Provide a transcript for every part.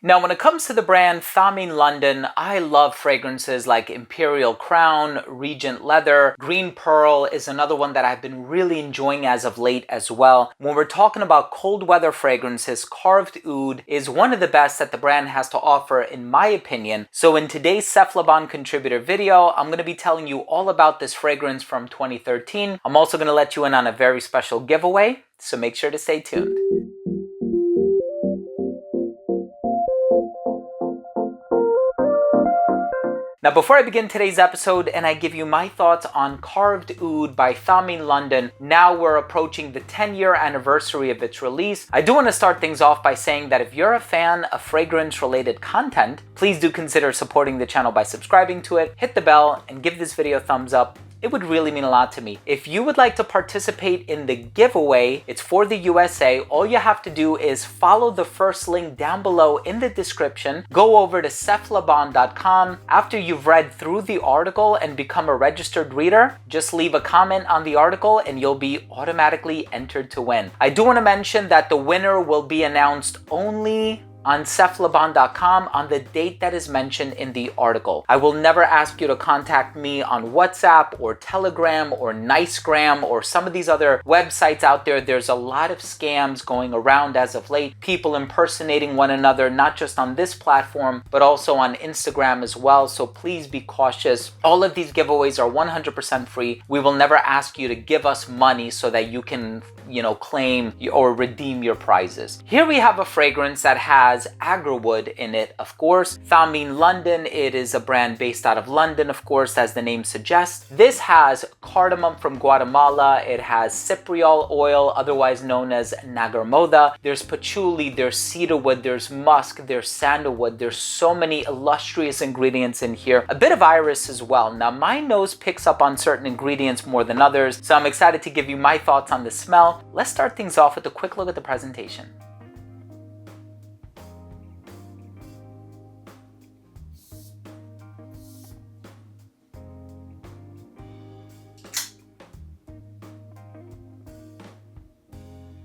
Now, when it comes to the brand Thameen London, I love fragrances like Imperial Crown, Regent Leather, Green Pearl is another one that I've been really enjoying as of late as well. When we're talking about cold weather fragrances, Carved Oud is one of the best that the brand has to offer in my opinion. So in today's Cephalabon contributor video, I'm going to be telling you all about this fragrance from 2013. I'm also going to let you in on a very special giveaway, so make sure to stay tuned. Now, before I begin today's episode and I give you my thoughts on Carved Oud by Thameen London, now we're approaching the 10-year anniversary of its release. I do want to start things off by saying that if you're a fan of fragrance-related content, please do consider supporting the channel by subscribing to it, hit the bell, and give this video a thumbs up. It would really mean a lot to me. If you would like to participate in the giveaway, it's for the USA. All you have to do is follow the first link down below in the description. Go over to cephalabon.com. After you've read through the article and become a registered reader, just leave a comment on the article and you'll be automatically entered to win. I do want to mention that the winner will be announced only on cephalabon.com on the date that is mentioned in the article. I will never ask you to contact me on WhatsApp or Telegram or Nicegram or some of these other websites out there. There's a lot of scams going around as of late, people impersonating one another, not just on this platform, but also on Instagram as well. So please be cautious. All of these giveaways are 100% free. We will never ask you to give us money so that you can, claim or redeem your prizes. Here we have a fragrance that has agarwood in it, of course. Thameen London, it is a brand based out of London, of course, as the name suggests. This has cardamom from Guatemala. It has cypriol oil, otherwise known as nagarmoda. There's patchouli, there's cedarwood, there's musk, there's sandalwood. There's so many illustrious ingredients in here. A bit of iris as well. Now, my nose picks up on certain ingredients more than others, so I'm excited to give you my thoughts on the smell. Let's start things off with a quick look at the presentation.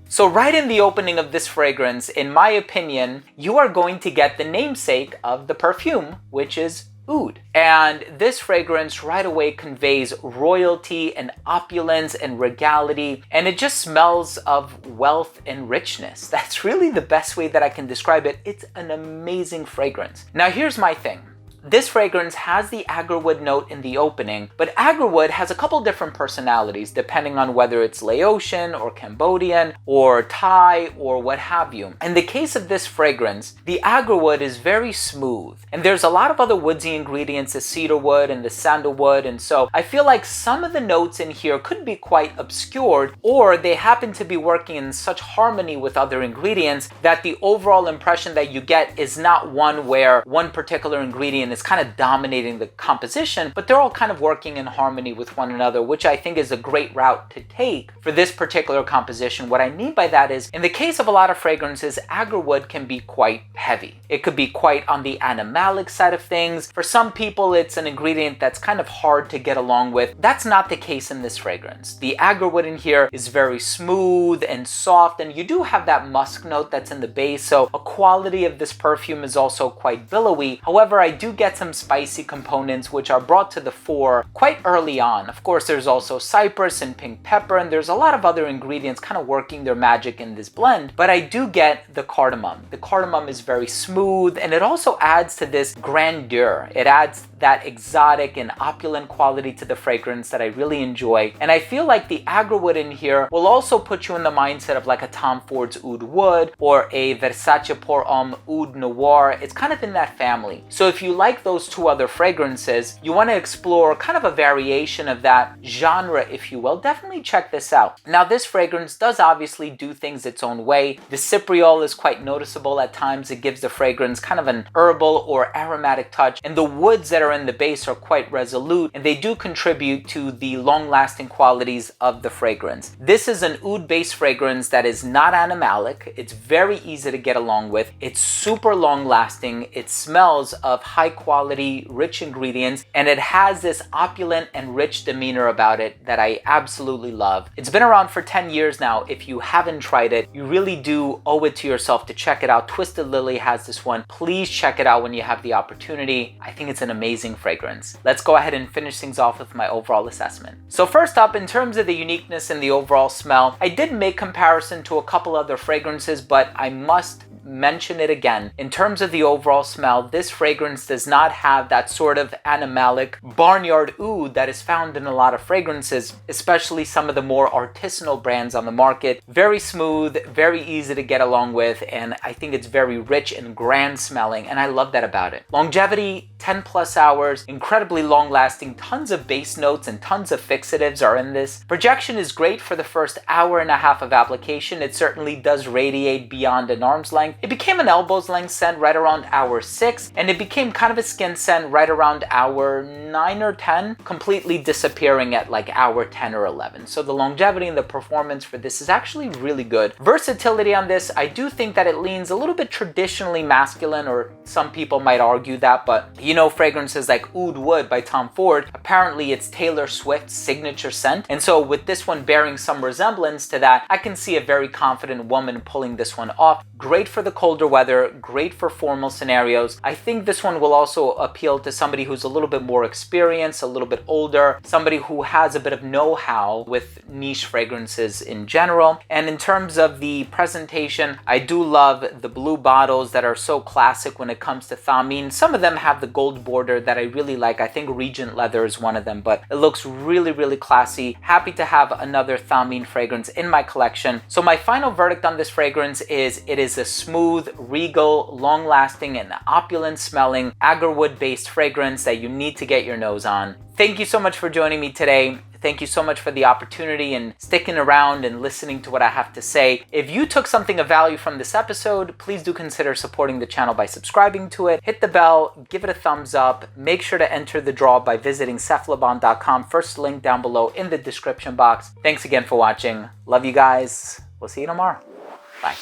So right in the opening of this fragrance, in my opinion, you are going to get the namesake of the perfume, which is oud. And this fragrance right away conveys royalty and opulence and regality, and it just smells of wealth and richness. That's really the best way that I can describe it. It's an amazing fragrance. Now here's my thing. This fragrance has the agarwood note in the opening, but agarwood has a couple different personalities depending on whether it's Laotian or Cambodian or Thai or what have you. In the case of this fragrance, the agarwood is very smooth, and there's a lot of other woodsy ingredients, the cedarwood and the sandalwood, and so I feel like some of the notes in here could be quite obscured, or they happen to be working in such harmony with other ingredients that the overall impression that you get is not one where one particular ingredient is kind of dominating the composition, but they're all kind of working in harmony with one another, which I think is a great route to take for this particular composition. What I mean by that is, in the case of a lot of fragrances, agarwood can be quite heavy. It could be quite on the animalic side of things. For some people, it's an ingredient that's kind of hard to get along with. That's not the case in this fragrance. The agarwood in here is very smooth and soft, and you do have that musk note that's in the base, so a quality of this perfume is also quite billowy. However, I do get some spicy components which are brought to the fore quite early on. Of course, there's also cypress and pink pepper, and there's a lot of other ingredients kind of working their magic in this blend, but I do get the cardamom. The cardamom is very smooth, and it also adds to this grandeur. It adds that exotic and opulent quality to the fragrance that I really enjoy, and I feel like the agarwood in here will also put you in the mindset of like a Tom Ford's Oud Wood or a Versace Pour Homme Oud Noir. It's kind of in that family. So if you like those two other fragrances, you want to explore kind of a variation of that genre, if you will, definitely check this out. Now, this fragrance does obviously do things its own way. The cypriol is quite noticeable at times. It gives the fragrance kind of an herbal or aromatic touch, and the woods that are are in the base are quite resolute, and they do contribute to the long-lasting qualities of the fragrance. This is an oud-based fragrance that is not animalic. It's very easy to get along with. It's super long-lasting. It smells of high-quality, rich ingredients, and it has this opulent and rich demeanor about it that I absolutely love. It's been around for 10 years now. If you haven't tried it, you really do owe it to yourself to check it out. Twisted Lily has this one. Please check it out when you have the opportunity. I think it's an amazing fragrance. Let's go ahead and finish things off with my overall assessment. So first up, in terms of the uniqueness and the overall smell, I did make comparison to a couple other fragrances, but I must mention it again. In terms of the overall smell, this fragrance does not have that sort of animalic barnyard oud that is found in a lot of fragrances, especially some of the more artisanal brands on the market. Very smooth, very easy to get along with, and I think it's very rich and grand smelling, and I love that about it. Longevity, 10 plus hours, incredibly long lasting, tons of base notes and tons of fixatives are in this. Projection is great for the first hour and a half of application. It certainly does radiate beyond an arm's length. It became an elbow's length scent right around hour 6, and it became kind of a skin scent right around hour 9 or 10, completely disappearing at like hour 10 or 11. So the longevity and the performance for this is actually really good. Versatility on this, I do think that it leans a little bit traditionally masculine, or some people might argue that, but you know, fragrances like Oud Wood by Tom Ford, apparently it's Taylor Swift's signature scent. And so with this one bearing some resemblance to that, I can see a very confident woman pulling this one off. Great for the colder weather, great for formal scenarios. I think this one will also appeal to somebody who's a little bit more experienced, a little bit older, somebody who has a bit of know-how with niche fragrances in general. And in terms of the presentation, I do love the blue bottles that are so classic when it comes to Thameen. Some of them have the gold border that I really like. I think Regent Leather is one of them, but it looks really, really classy. Happy to have another Thameen fragrance in my collection. So my final verdict on this fragrance is it is a smooth, regal, long-lasting, and opulent-smelling agarwood-based fragrance that you need to get your nose on. Thank you so much for joining me today. Thank you so much for the opportunity and sticking around and listening to what I have to say. If you took something of value from this episode, please do consider supporting the channel by subscribing to it. Hit the bell, give it a thumbs up. Make sure to enter the draw by visiting cephalabon.com. First link down below in the description box. Thanks again for watching. Love you guys. We'll see you tomorrow. Bye.